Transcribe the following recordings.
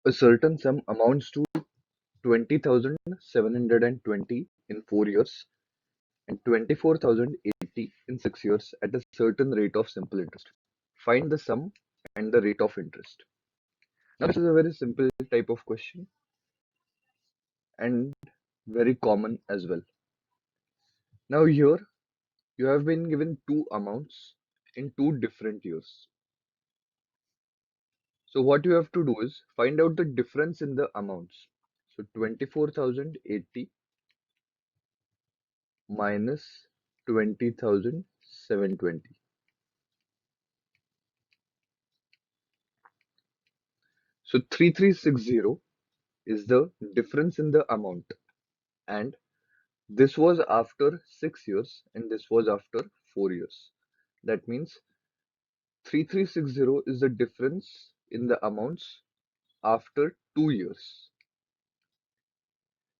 A certain sum amounts to 20,720 in 4 years and 24,080 in 6 years at a certain rate of simple interest. Find the sum and the rate of interest. Now, this is a very simple type of question and very common as well. Now, here you have been given two amounts in two different years. So, what you have to do is find out the difference in the amounts. So, 24,080 minus 20,720. So 3360 is the difference in the amount, and this was after 6 years and this was after 4 years. That means 3360 is the difference in the amounts after 2 years.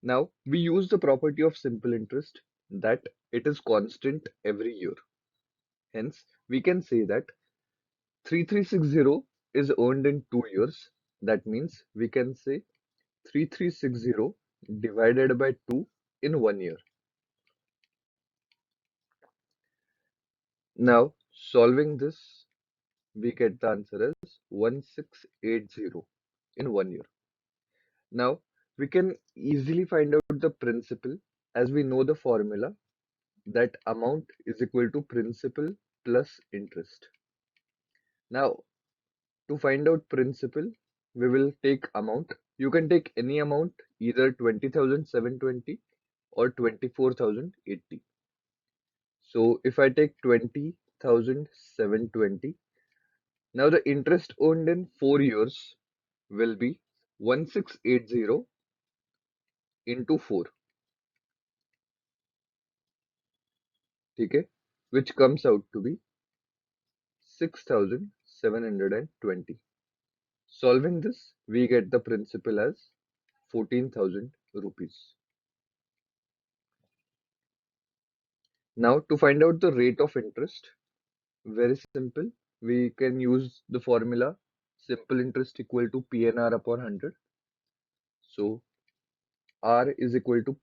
Now we use the property of simple interest that it is constant every year. Hence, we can say that 3360 is earned in 2 years. That means we can say 3360 divided by 2 in 1 year. Now, solving this, we get the answer as 1680 in 1 year. Now, we can easily find out the principal as we know the formula that amount is equal to principal plus interest. Now, to find out principal, we will take amount. You can take any amount, either 20,720 or 24,080. So if I take 20,720, now the interest earned in 4 years will be 1680 into 4, okay, which comes out to be 6,720. Solving this, we get the principal as 14,000 rupees. Now to find out the rate of interest, very simple. We can use the formula simple interest equal to PNR upon 100. So R is equal to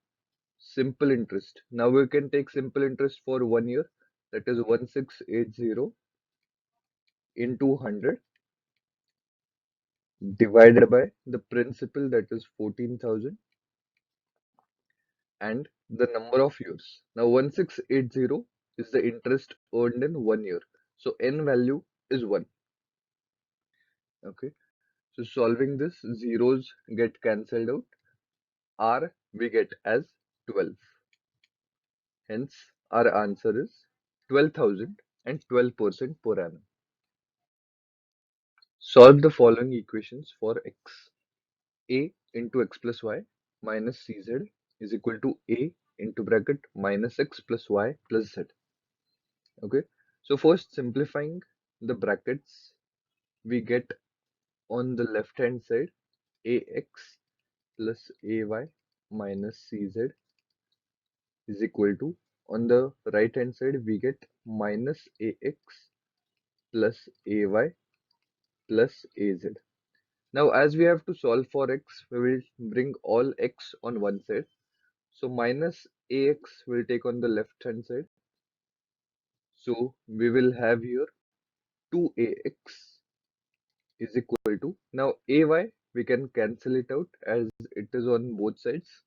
simple interest. Now we can take simple interest for 1 year, that is 1680 into 100 divided by the principal, that is 14,000, and the number of years. Now 1680 is the interest earned in 1 year. So n value is 1. Okay. So solving this, zeros get cancelled out. R we get as 12. Hence our answer is 12,000 and 12% per annum. Solve the following equations for x. A into x plus y minus cz is equal to a into bracket minus x plus y plus z. Okay. So first, simplifying the brackets, we get on the left hand side ax plus ay minus cz is equal to, on the right hand side we get minus ax plus ay plus az. Now, as we have to solve for x, we will bring all x on one side. So minus ax will take on the left hand side. So we will have here 2ax is equal to, now ay we can cancel it out as it is on both sides.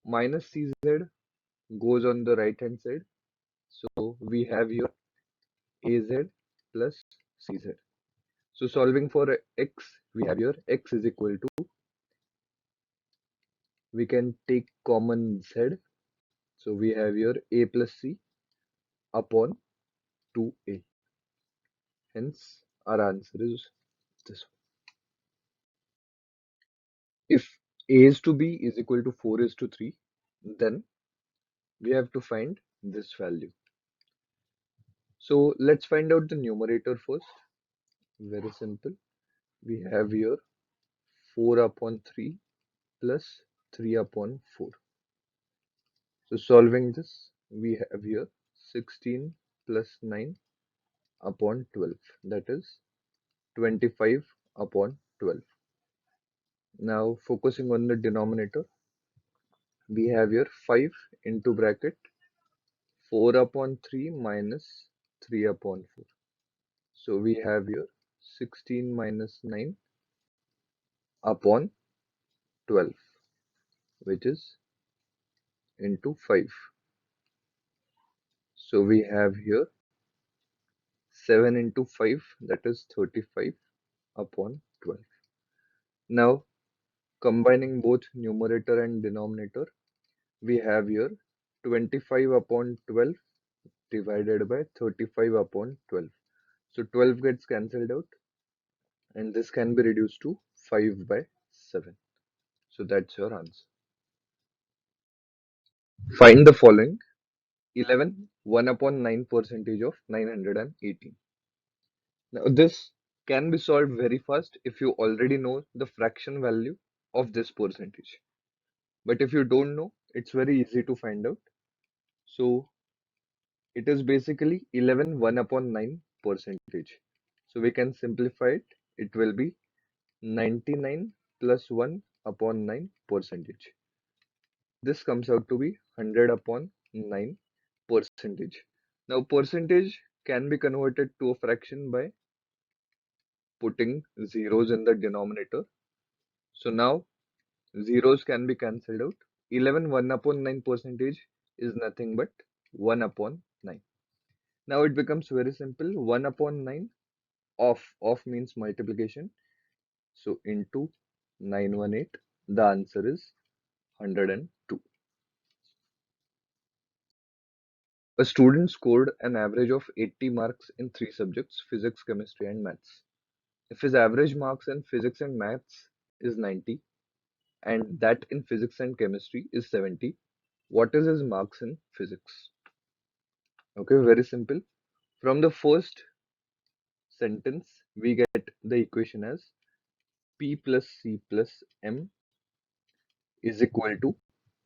Minus cz goes on the right hand side. So we have here az plus cz. So solving for x, we have here x is equal to, we can take common z. So we have here a plus c upon 2a. Hence our answer is this one. If a is to b is equal to 4 is to 3, then we have to find this value. So let's find out the numerator first. Very simple. We have here 4 upon 3 plus 3 upon 4. So solving this, we have here 16 plus 9 upon 12, that is 25 upon 12. Now focusing on the denominator, we have here 5 into bracket 4 upon 3 minus 3 upon 4. So we have here 16 minus 9 upon 12, which is into 5. So we have here 7 into 5, that is 35 upon 12. Now combining both numerator and denominator, we have here 25 upon 12 divided by 35 upon 12. So 12 gets cancelled out and this can be reduced to 5 by 7. So that's your answer. Find the following: 11, 1 upon 9 percentage of 918. Now this can be solved very fast if you already know the fraction value of this percentage. But if you don't know, it's very easy to find out. So it is basically 11 1 upon 9 percentage. So we can simplify it. It will be 99 plus 1 upon 9 percentage. This comes out to be 100 upon 9 percentage. Now percentage can be converted to a fraction by putting zeros in the denominator. So now zeros can be cancelled out. 11 1 upon 9 percentage is nothing but 1 upon 9. Now it becomes very simple. 1 upon 9 off means multiplication. So into 918, the answer is 102. A student scored an average of 80 marks in three subjects: physics, chemistry, and maths. If his average marks in physics and maths is 90 and that in physics and chemistry is 70, what is his marks in physics? Okay, very simple. From the first sentence, we get the equation as P plus C plus M is equal to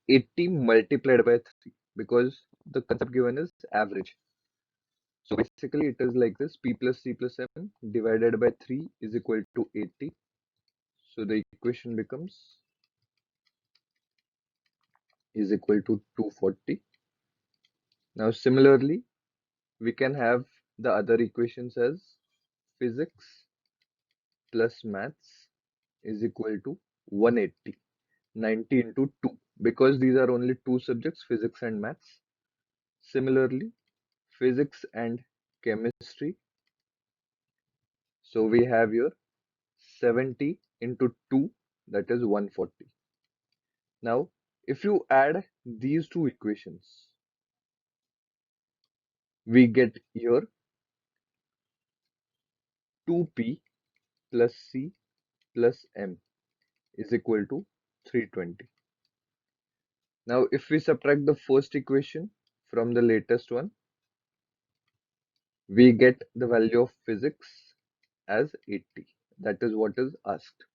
80 multiplied by 3, because the concept given is average. So basically it is like this: P plus C plus M divided by 3 is equal to 80. So the equation becomes is equal to 240. Now similarly, we can have the other equations as physics plus maths is equal to 180. 90 into 2, because these are only two subjects, physics and maths. Similarly, physics and chemistry. So we have here 70 into 2, that is 140. Now, if you add these two equations, we get here 2p plus c plus m is equal to 320. Now, if we subtract the first equation from the latest one, we get the value of physics as 80. That is what is asked.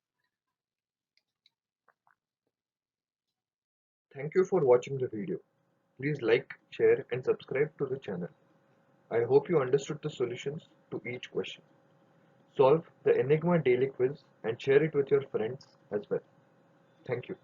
Thank you for watching the video. Please like, share and subscribe to the channel. I hope you understood the solutions to each question. Solve the Enigma daily quiz and share it with your friends as well. Thank you.